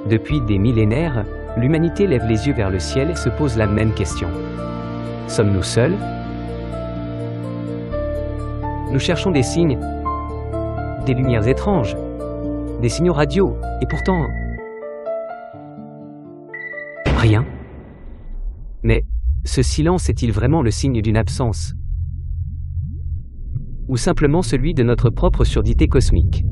Depuis des millénaires, l'humanité lève les yeux vers le ciel et se pose la même question. Sommes-nous seuls? Nous cherchons des signes, des lumières étranges, des signaux radio, et pourtant... rien. Mais ce silence est-il vraiment le signe d'une absence? Ou simplement celui de notre propre surdité cosmique?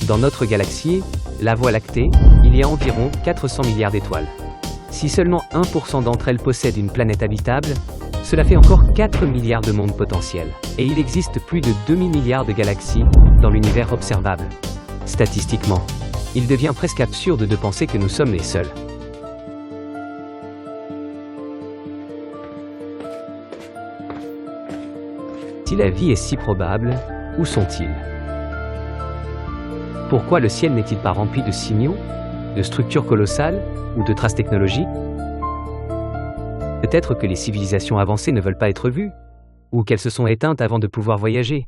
Dans notre galaxie, la Voie lactée, il y a environ 400 milliards d'étoiles. Si seulement 1% d'entre elles possèdent une planète habitable, cela fait encore 4 milliards de mondes potentiels. Et il existe plus de 2000 milliards de galaxies dans l'univers observable. Statistiquement, il devient presque absurde de penser que nous sommes les seuls. Si la vie est si probable, où sont-ils? Pourquoi le ciel n'est-il pas rempli de signaux, de structures colossales ou de traces technologiques? Peut-être que les civilisations avancées ne veulent pas être vues, ou qu'elles se sont éteintes avant de pouvoir voyager.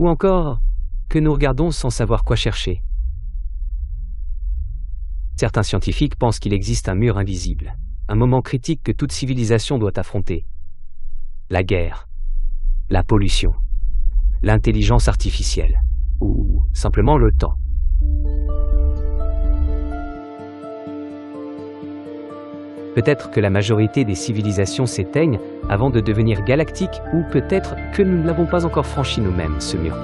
Ou encore, que nous regardons sans savoir quoi chercher. Certains scientifiques pensent qu'il existe un mur invisible, un moment critique que toute civilisation doit affronter. La guerre, la pollution, l'intelligence artificielle, ou simplement le temps. Peut-être que la majorité des civilisations s'éteignent avant de devenir galactiques, ou peut-être que nous ne l'avons pas encore franchi nous-mêmes, ce mur.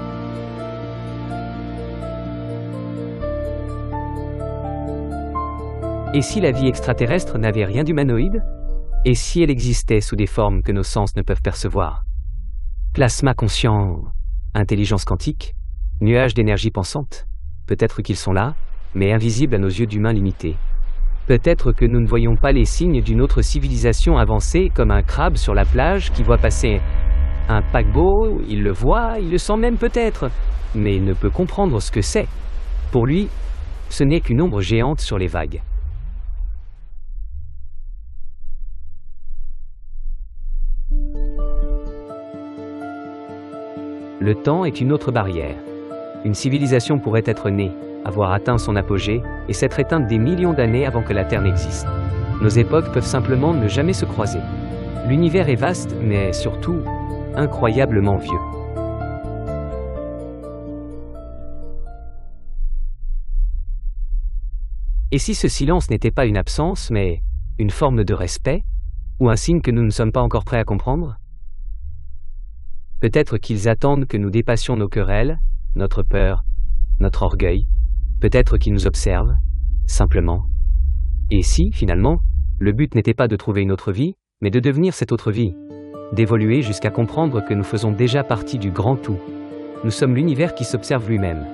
Et si la vie extraterrestre n'avait rien d'humanoïde? Et si elle existait sous des formes que nos sens ne peuvent percevoir? Plasma conscient, intelligence quantique, nuages d'énergie pensante? Peut-être qu'ils sont là, mais invisibles à nos yeux d'humains limités. Peut-être que nous ne voyons pas les signes d'une autre civilisation avancée, comme un crabe sur la plage qui voit passer un paquebot, il le voit, il le sent même peut-être, mais il ne peut comprendre ce que c'est. Pour lui, ce n'est qu'une ombre géante sur les vagues. Le temps est une autre barrière. Une civilisation pourrait être née, avoir atteint son apogée et s'être éteinte des millions d'années avant que la Terre n'existe. Nos époques peuvent simplement ne jamais se croiser. L'univers est vaste, mais surtout incroyablement vieux. Et si ce silence n'était pas une absence, mais une forme de respect, ou un signe que nous ne sommes pas encore prêts à comprendre? Peut-être qu'ils attendent que nous dépassions nos querelles, notre peur, notre orgueil. Peut-être qu'ils nous observent, simplement. Et si, finalement, le but n'était pas de trouver une autre vie, mais de devenir cette autre vie, d'évoluer jusqu'à comprendre que nous faisons déjà partie du grand tout. Nous sommes l'univers qui s'observe lui-même.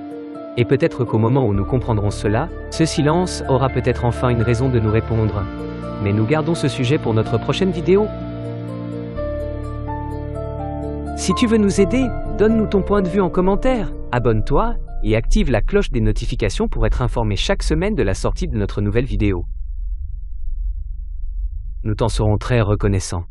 Et peut-être qu'au moment où nous comprendrons cela, ce silence aura peut-être enfin une raison de nous répondre. Mais nous gardons ce sujet pour notre prochaine vidéo. Si tu veux nous aider, donne-nous ton point de vue en commentaire, abonne-toi et active la cloche des notifications pour être informé chaque semaine de la sortie de notre nouvelle vidéo. Nous t'en serons très reconnaissants.